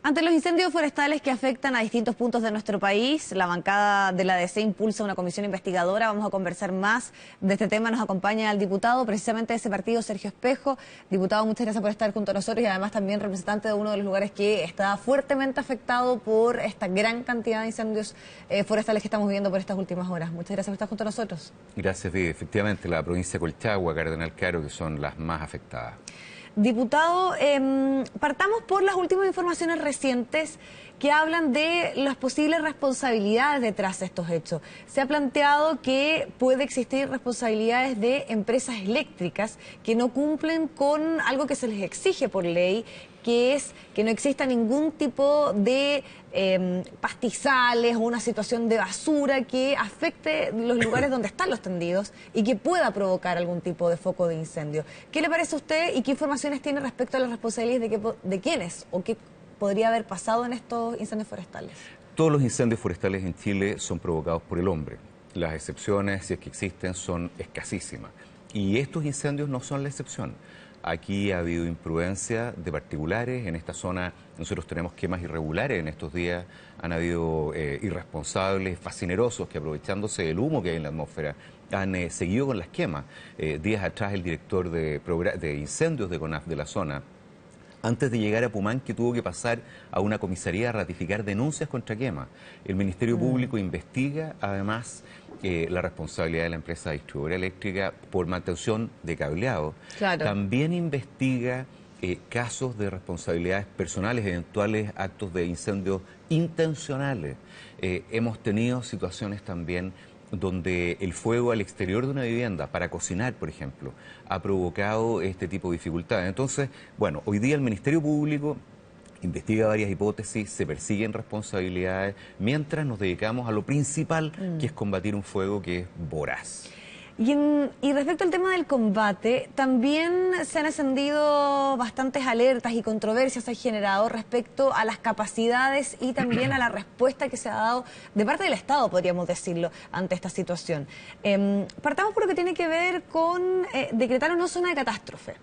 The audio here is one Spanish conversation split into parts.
Ante los incendios forestales que afectan a distintos puntos de nuestro país, la bancada de la DC impulsa una comisión investigadora. Vamos a conversar más de este tema. Nos acompaña el diputado precisamente de ese partido, Sergio Espejo. Diputado, muchas gracias por estar junto a nosotros y además también representante de uno de los lugares que está fuertemente afectado por esta gran cantidad de incendios forestales que estamos viviendo por estas últimas horas. Muchas gracias por estar junto a nosotros. Gracias, Vivi. Efectivamente, la provincia de Colchagua, Cardenal Caro, que son las más afectadas. Diputado, partamos por las últimas informaciones recientes que hablan de las posibles responsabilidades detrás de estos hechos. Se ha planteado que puede existir responsabilidades de empresas eléctricas que no cumplen con algo que se les exige por ley, que es que no exista ningún tipo de pastizales o una situación de basura que afecte los lugares donde están los tendidos y que pueda provocar algún tipo de foco de incendio. ¿Qué le parece a usted y qué informaciones tiene respecto a las responsabilidades de quiénes o qué podría haber pasado en estos incendios forestales? Todos los incendios forestales en Chile son provocados por el hombre. Las excepciones, si es que existen, son escasísimas. Y estos incendios no son la excepción. Aquí ha habido imprudencia de particulares. En esta zona nosotros tenemos quemas irregulares en estos días. Han habido irresponsables, fascinerosos, que aprovechándose del humo que hay en la atmósfera han seguido con las quemas. Días atrás el director de incendios de CONAF de la zona, antes de llegar a Pumanque, tuvo que pasar a una comisaría a ratificar denuncias contra quema. El Ministerio Público investiga, además, la responsabilidad de la empresa distribuidora eléctrica por mantención de cableado. Claro. También investiga casos de responsabilidades personales, eventuales actos de incendios intencionales. Hemos tenido situaciones también donde el fuego al exterior de una vivienda, para cocinar, por ejemplo, ha provocado este tipo de dificultades. Entonces, bueno, hoy día el Ministerio Público investiga varias hipótesis, se persiguen responsabilidades, mientras nos dedicamos a lo principal, que es combatir un fuego que es voraz. Y respecto al tema del combate, también se han encendido bastantes alertas y controversias se han generado respecto a las capacidades y también a la respuesta que se ha dado de parte del Estado, podríamos decirlo, ante esta situación. Partamos por lo que tiene que ver con decretar una zona de catástrofe.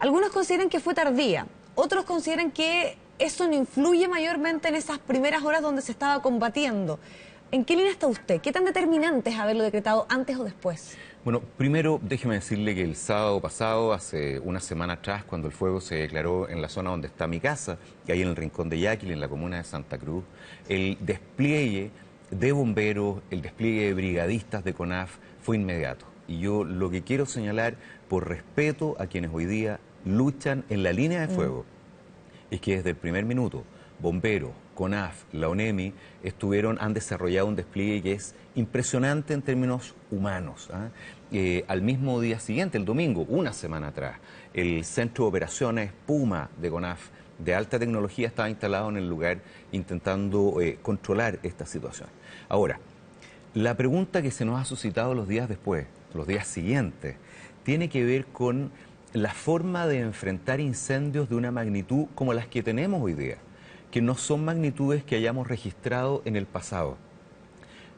Algunos consideran que fue tardía, otros consideran que eso no influye mayormente en esas primeras horas donde se estaba combatiendo. ¿En qué línea está usted? ¿Qué tan determinante es haberlo decretado antes o después? Bueno, primero déjeme decirle que el sábado pasado, hace una semana atrás, cuando el fuego se declaró en la zona donde está mi casa, que hay en el Rincón de Yaquil, en la comuna de Santa Cruz, el despliegue de bomberos, el despliegue de brigadistas de CONAF fue inmediato. Y yo lo que quiero señalar, por respeto a quienes hoy día luchan en la línea de fuego, es que desde el primer minuto, bomberos, CONAF, la ONEMI, han desarrollado un despliegue que es impresionante en términos humanos. Al mismo día siguiente, el domingo, una semana atrás, el Centro de Operaciones Puma de CONAF, de alta tecnología, estaba instalado en el lugar intentando controlar esta situación. Ahora, la pregunta que se nos ha suscitado los días después, los días siguientes, tiene que ver con la forma de enfrentar incendios de una magnitud como las que tenemos hoy día, que no son magnitudes que hayamos registrado en el pasado.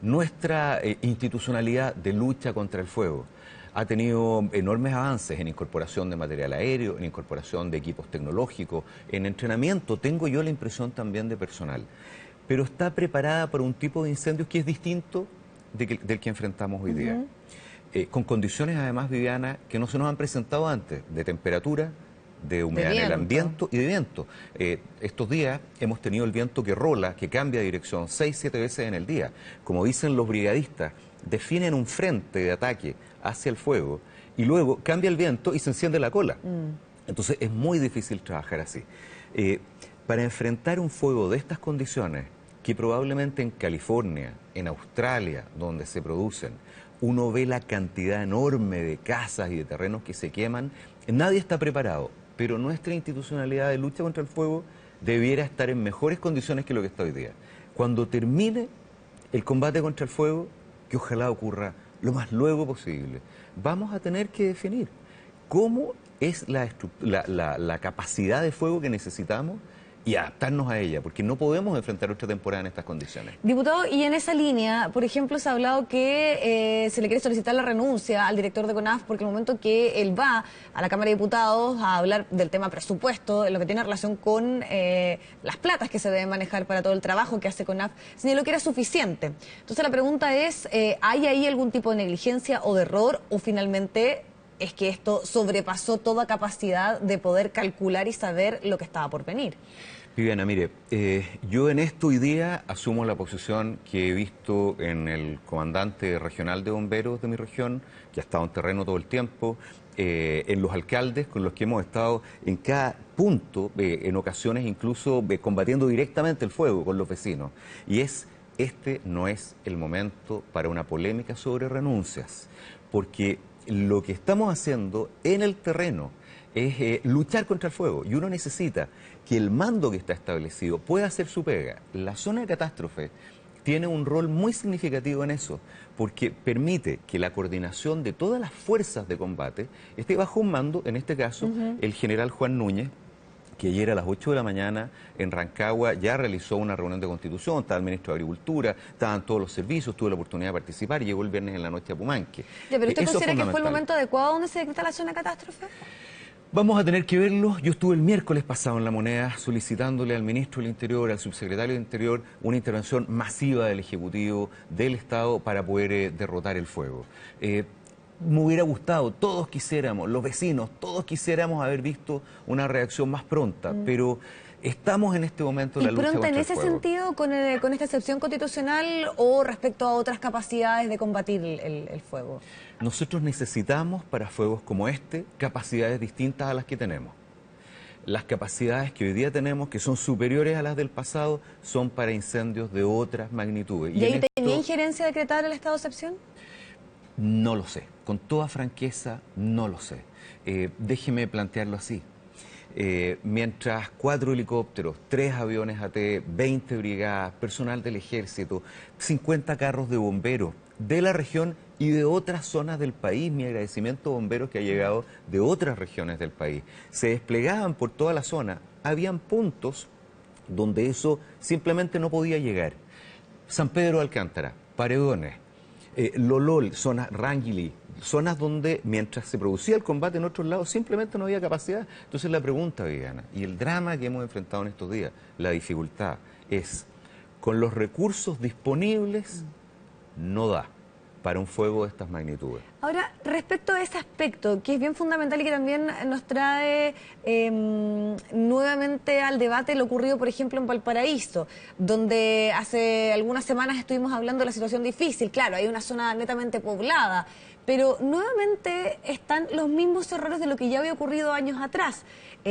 Nuestra institucionalidad de lucha contra el fuego ha tenido enormes avances en incorporación de material aéreo, en incorporación de equipos tecnológicos, en entrenamiento, tengo yo la impresión también de personal, pero está preparada para un tipo de incendios que es distinto del que enfrentamos hoy día. Con condiciones además, Viviana, que no se nos han presentado antes, de temperatura, de humedad en el ambiente y de viento. Estos días hemos tenido el viento que rola, que cambia de dirección 6-7 veces en el día. Como dicen los brigadistas, definen un frente de ataque hacia el fuego y luego cambia el viento y se enciende la cola. Entonces es muy difícil trabajar así. Para enfrentar un fuego de estas condiciones, que probablemente en California, en Australia, donde se producen, uno ve la cantidad enorme de casas y de terrenos que se queman, nadie está preparado. Pero nuestra institucionalidad de lucha contra el fuego debiera estar en mejores condiciones que lo que está hoy día. Cuando termine el combate contra el fuego, que ojalá ocurra lo más luego posible, vamos a tener que definir cómo es la capacidad de fuego que necesitamos y adaptarnos a ella, porque no podemos enfrentar otra temporada en estas condiciones. Diputado, y en esa línea, por ejemplo, se ha hablado que se le quiere solicitar la renuncia al director de CONAF porque el momento que él va a la Cámara de Diputados a hablar del tema presupuesto, en lo que tiene relación con las platas que se deben manejar para todo el trabajo que hace CONAF, señaló que era suficiente. Entonces la pregunta es, ¿hay ahí algún tipo de negligencia o de error o finalmente es que esto sobrepasó toda capacidad de poder calcular y saber lo que estaba por venir? Viviana, mire, yo en esto hoy día asumo la posición que he visto en el comandante regional de bomberos de mi región, que ha estado en terreno todo el tiempo, en los alcaldes con los que hemos estado en cada punto, en ocasiones incluso combatiendo directamente el fuego con los vecinos. Y este no es el momento para una polémica sobre renuncias, porque lo que estamos haciendo en el terreno es luchar contra el fuego, y uno necesita que el mando que está establecido pueda hacer su pega. La zona de catástrofe tiene un rol muy significativo en eso, porque permite que la coordinación de todas las fuerzas de combate esté bajo un mando, en este caso, el general Juan Núñez, que ayer a las 8 de la mañana en Rancagua ya realizó una reunión de constitución, estaba el ministro de Agricultura, estaban todos los servicios, tuve la oportunidad de participar y llegó el viernes en la noche a Pumanque. Ya, pero ¿usted considera que fue el momento adecuado donde se decreta la zona de catástrofe? Vamos a tener que verlo. Yo estuve el miércoles pasado en La Moneda solicitándole al ministro del Interior, al subsecretario del Interior, una intervención masiva del Ejecutivo, del Estado, para poder derrotar el fuego. Me hubiera gustado, todos quisiéramos, los vecinos, todos quisiéramos haber visto una reacción más pronta, pero estamos en este momento en la lucha contra el fuego. ¿Y pronta en ese sentido con esta excepción constitucional o respecto a otras capacidades de combatir el fuego? Nosotros necesitamos para fuegos como este capacidades distintas a las que tenemos. Las capacidades que hoy día tenemos, que son superiores a las del pasado, son para incendios de otras magnitudes. ¿Y ahí tenía injerencia decretar el estado de excepción? No lo sé, con toda franqueza no lo sé. Déjeme plantearlo así. Mientras 4 helicópteros, 3 aviones AT, 20 brigadas, personal del ejército, 50 carros de bomberos de la región y de otras zonas del país, mi agradecimiento a bomberos que ha llegado de otras regiones del país, se desplegaban por toda la zona, habían puntos donde eso simplemente no podía llegar. San Pedro de Alcántara, Paredones, Lolol, zonas Ranguilí, zonas donde mientras se producía el combate en otros lados simplemente no había capacidad. Entonces la pregunta, Viviana, y el drama que hemos enfrentado en estos días, la dificultad, es con los recursos disponibles no da para un fuego de estas magnitudes. Ahora, respecto a ese aspecto, que es bien fundamental y que también nos trae nuevamente al debate lo ocurrido, por ejemplo, en Valparaíso, donde hace algunas semanas estuvimos hablando de la situación difícil. Claro, hay una zona netamente poblada, pero nuevamente están los mismos errores de lo que ya había ocurrido años atrás.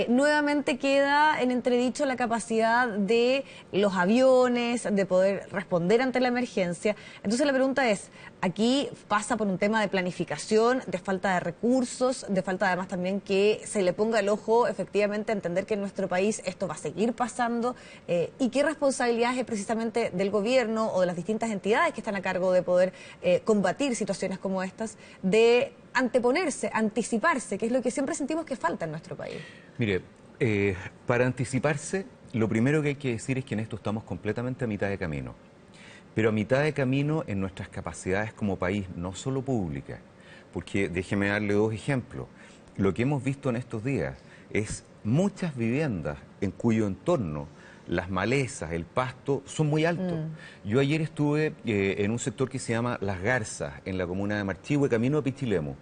Nuevamente queda en entredicho la capacidad de los aviones, de poder responder ante la emergencia. Entonces la pregunta es, aquí pasa por un tema de planificación, de falta de recursos, de falta además también que se le ponga el ojo efectivamente a entender que en nuestro país esto va a seguir pasando y qué responsabilidad es precisamente del gobierno o de las distintas entidades que están a cargo de poder combatir situaciones como estas, de anteponerse, anticiparse, que es lo que siempre sentimos que falta en nuestro país. Mire, para anticiparse, lo primero que hay que decir es que en esto estamos completamente a mitad de camino. Pero a mitad de camino en nuestras capacidades como país, no solo públicas, porque déjeme darle 2 ejemplos. Lo que hemos visto en estos días es muchas viviendas en cuyo entorno las malezas, el pasto, son muy altos. Yo ayer estuve en un sector que se llama Las Garzas, en la comuna de Marchihue, camino a Pichilemu,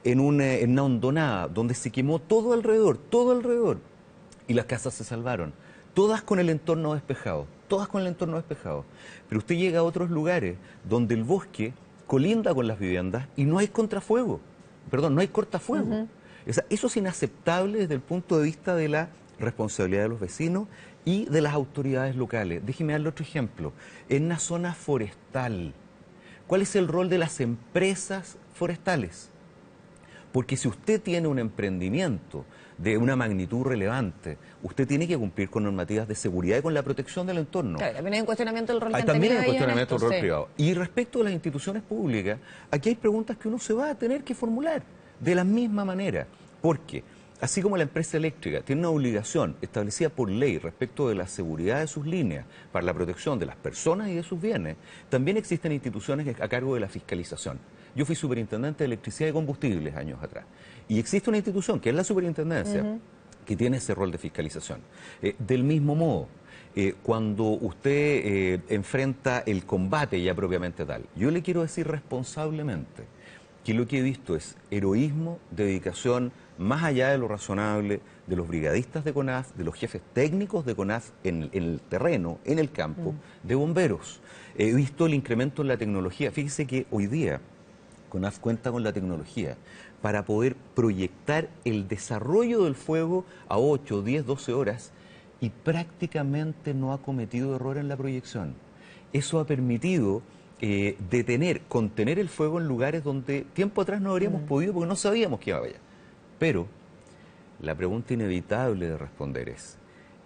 en una hondonada donde se quemó todo alrededor, y las casas se salvaron, todas con el entorno despejado, Pero usted llega a otros lugares donde el bosque colinda con las viviendas y no hay contrafuego, no hay cortafuego. O sea, eso es inaceptable desde el punto de vista de la responsabilidad de los vecinos y de las autoridades locales. Déjeme darle otro ejemplo. En una zona forestal, ¿cuál es el rol de las empresas forestales? Porque si usted tiene un emprendimiento de una magnitud relevante, usted tiene que cumplir con normativas de seguridad y con la protección del entorno. Claro, también hay un cuestionamiento del rol que también hay un cuestionamiento del rol privado. Y respecto a las instituciones públicas, aquí hay preguntas que uno se va a tener que formular de la misma manera. Porque así como la empresa eléctrica tiene una obligación establecida por ley respecto de la seguridad de sus líneas para la protección de las personas y de sus bienes, también existen instituciones a cargo de la fiscalización. Yo fui superintendente de electricidad y combustibles años atrás, y existe una institución que es la superintendencia que tiene ese rol de fiscalización. Del mismo modo, cuando usted enfrenta el combate ya propiamente tal, yo le quiero decir responsablemente que lo que he visto es heroísmo, dedicación, más allá de lo razonable, de los brigadistas de CONAF, de los jefes técnicos de CONAF en el terreno, en el campo, de bomberos. He visto el incremento en la tecnología. Fíjese que hoy día CONAF cuenta con la tecnología para poder proyectar el desarrollo del fuego a 8, 10, 12 horas y prácticamente no ha cometido error en la proyección. Eso ha permitido contener el fuego en lugares donde tiempo atrás no habríamos podido porque no sabíamos que iba allá. Pero la pregunta inevitable de responder es,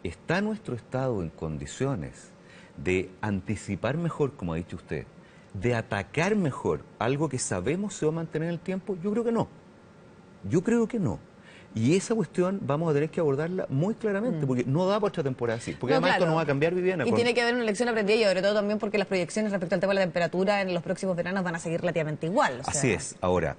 ¿está nuestro Estado en condiciones de anticipar mejor, como ha dicho usted, de atacar mejor algo que sabemos se va a mantener en el tiempo? Yo creo que no. Yo creo que no. Y esa cuestión vamos a tener que abordarla muy claramente, porque no da para otra temporada así. Porque además esto no va a cambiar, Viviana. Y tiene que haber una lección aprendida, y sobre todo también porque las proyecciones respecto al tema de la temperatura en los próximos veranos van a seguir relativamente igual. O sea... Así es. Ahora,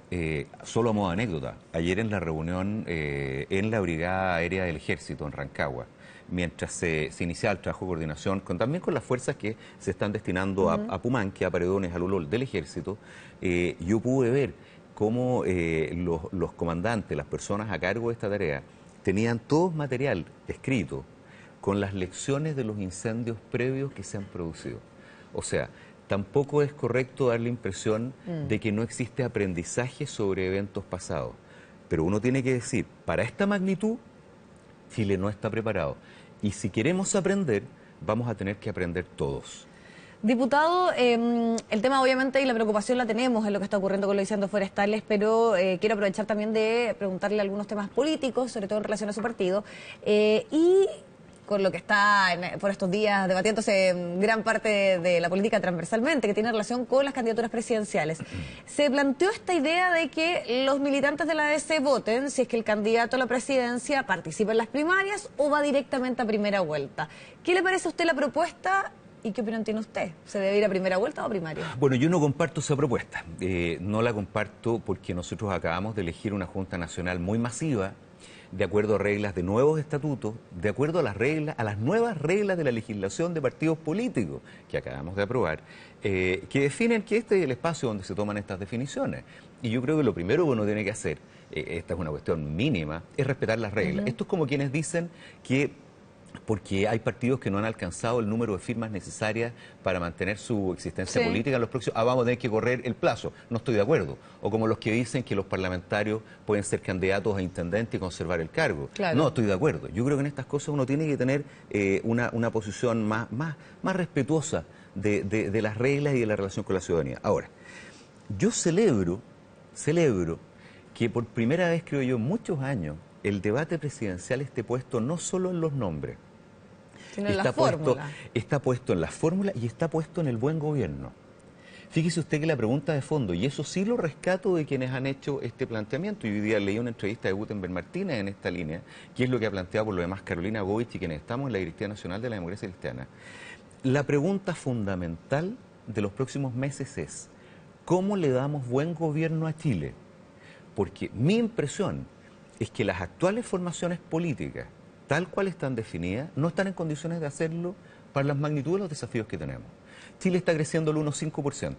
solo a modo de anécdota, ayer en la reunión en la Brigada Aérea del Ejército en Rancagua, mientras se iniciaba el trabajo de coordinación, también con las fuerzas que se están destinando a Pumanque, a Paredones, a Lulol del Ejército, yo pude ver cómo los comandantes, las personas a cargo de esta tarea, tenían todo material escrito con las lecciones de los incendios previos que se han producido. O sea, tampoco es correcto dar la impresión de que no existe aprendizaje sobre eventos pasados. Pero uno tiene que decir, para esta magnitud, Chile no está preparado. Y si queremos aprender, vamos a tener que aprender todos. Diputado, el tema obviamente y la preocupación la tenemos en lo que está ocurriendo con los incendios forestales, pero quiero aprovechar también de preguntarle algunos temas políticos, sobre todo en relación a su partido, y con lo que está por estos días debatiéndose gran parte de la política transversalmente, que tiene relación con las candidaturas presidenciales. Se planteó esta idea de que los militantes de la ADC voten si es que el candidato a la presidencia participa en las primarias o va directamente a primera vuelta. ¿Qué le parece a usted la propuesta? ¿Y qué opinión tiene usted? ¿Se debe ir a primera vuelta o a primaria? Bueno, yo no comparto esa propuesta. No la comparto porque nosotros acabamos de elegir una Junta Nacional muy masiva, de acuerdo a reglas de nuevos estatutos, de acuerdo a las nuevas reglas de la legislación de partidos políticos que acabamos de aprobar, que definen que este es el espacio donde se toman estas definiciones. Y yo creo que lo primero que uno tiene que hacer, esta es una cuestión mínima, es respetar las reglas. Esto es como quienes dicen que porque hay partidos que no han alcanzado el número de firmas necesarias para mantener su existencia política en los próximos, vamos a tener que correr el plazo. No estoy de acuerdo. O como los que dicen que los parlamentarios pueden ser candidatos a intendente y conservar el cargo. Claro. No estoy de acuerdo. Yo creo que en estas cosas uno tiene que tener una posición más respetuosa de las reglas y de la relación con la ciudadanía. Ahora, yo celebro que por primera vez, creo yo, en muchos años, el debate presidencial esté puesto no solo en los nombres, está puesto en la fórmula y está puesto en el buen gobierno. Fíjese usted que la pregunta de fondo, y eso sí lo rescato de quienes han hecho este planteamiento, y hoy día leí una entrevista de Gutenberg Martínez en esta línea, que es lo que ha planteado por lo demás Carolina Goich y quienes estamos en la Directiva Nacional de la Democracia Cristiana. La pregunta fundamental de los próximos meses es, ¿cómo le damos buen gobierno a Chile? Porque mi impresión es que las actuales formaciones políticas, tal cual están definidas, no están en condiciones de hacerlo para las magnitudes de los desafíos que tenemos. Chile está creciendo el 1,5%,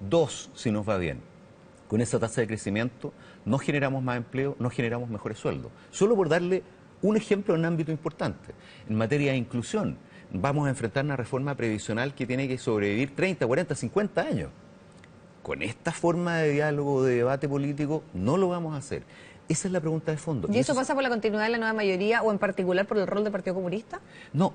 2% si nos va bien. Con esa tasa de crecimiento no generamos más empleo, no generamos mejores sueldos. Solo por darle un ejemplo en un ámbito importante. En materia de inclusión, vamos a enfrentar una reforma previsional que tiene que sobrevivir 30, 40, 50 años. Con esta forma de diálogo, de debate político, no lo vamos a hacer. Esa es la pregunta de fondo. ¿Y eso pasa por la continuidad de la nueva mayoría o en particular por el rol del Partido Comunista? No.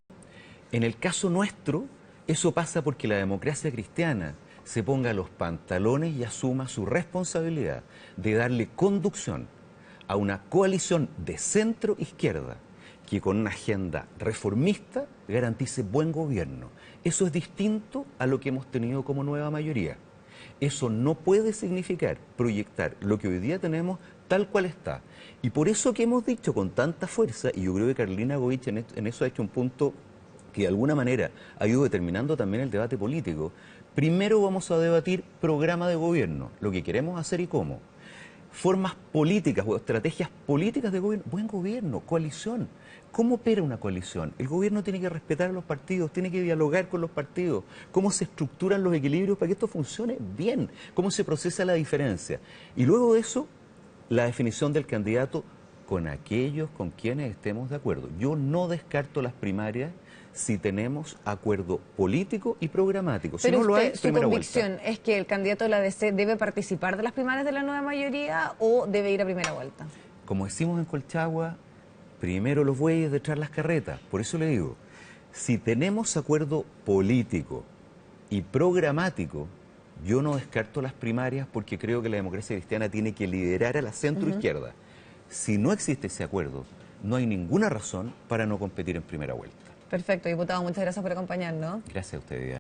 En el caso nuestro, eso pasa porque la democracia cristiana se ponga los pantalones y asuma su responsabilidad de darle conducción a una coalición de centro-izquierda que con una agenda reformista garantice buen gobierno. Eso es distinto a lo que hemos tenido como nueva mayoría. Eso no puede significar proyectar lo que hoy día tenemos tal cual está. Y por eso que hemos dicho con tanta fuerza, y yo creo que Carolina Goich en eso ha hecho un punto que de alguna manera ha ido determinando también el debate político. Primero vamos a debatir programa de gobierno, lo que queremos hacer y cómo. Formas políticas o estrategias políticas de gobierno, buen gobierno, coalición. ¿Cómo opera una coalición? El gobierno tiene que respetar a los partidos, tiene que dialogar con los partidos, cómo se estructuran los equilibrios para que esto funcione bien, cómo se procesa la diferencia. Y luego de eso, la definición del candidato con aquellos con quienes estemos de acuerdo. Yo no descarto las primarias si tenemos acuerdo político y programático. Pero si no lo hay, su primera convicción vuelta. es que el candidato de la DC debe participar de las primarias de la nueva mayoría o debe ir a primera vuelta. Como decimos en Colchagua, primero los bueyes, detrás las carretas. Por eso le digo, si tenemos acuerdo político y programático, yo no descarto las primarias porque creo que la democracia cristiana tiene que liderar a la centro-izquierda. Si no existe ese acuerdo, no hay ninguna razón para no competir en primera vuelta. Perfecto, diputado, muchas gracias por acompañarnos. Gracias a ustedes.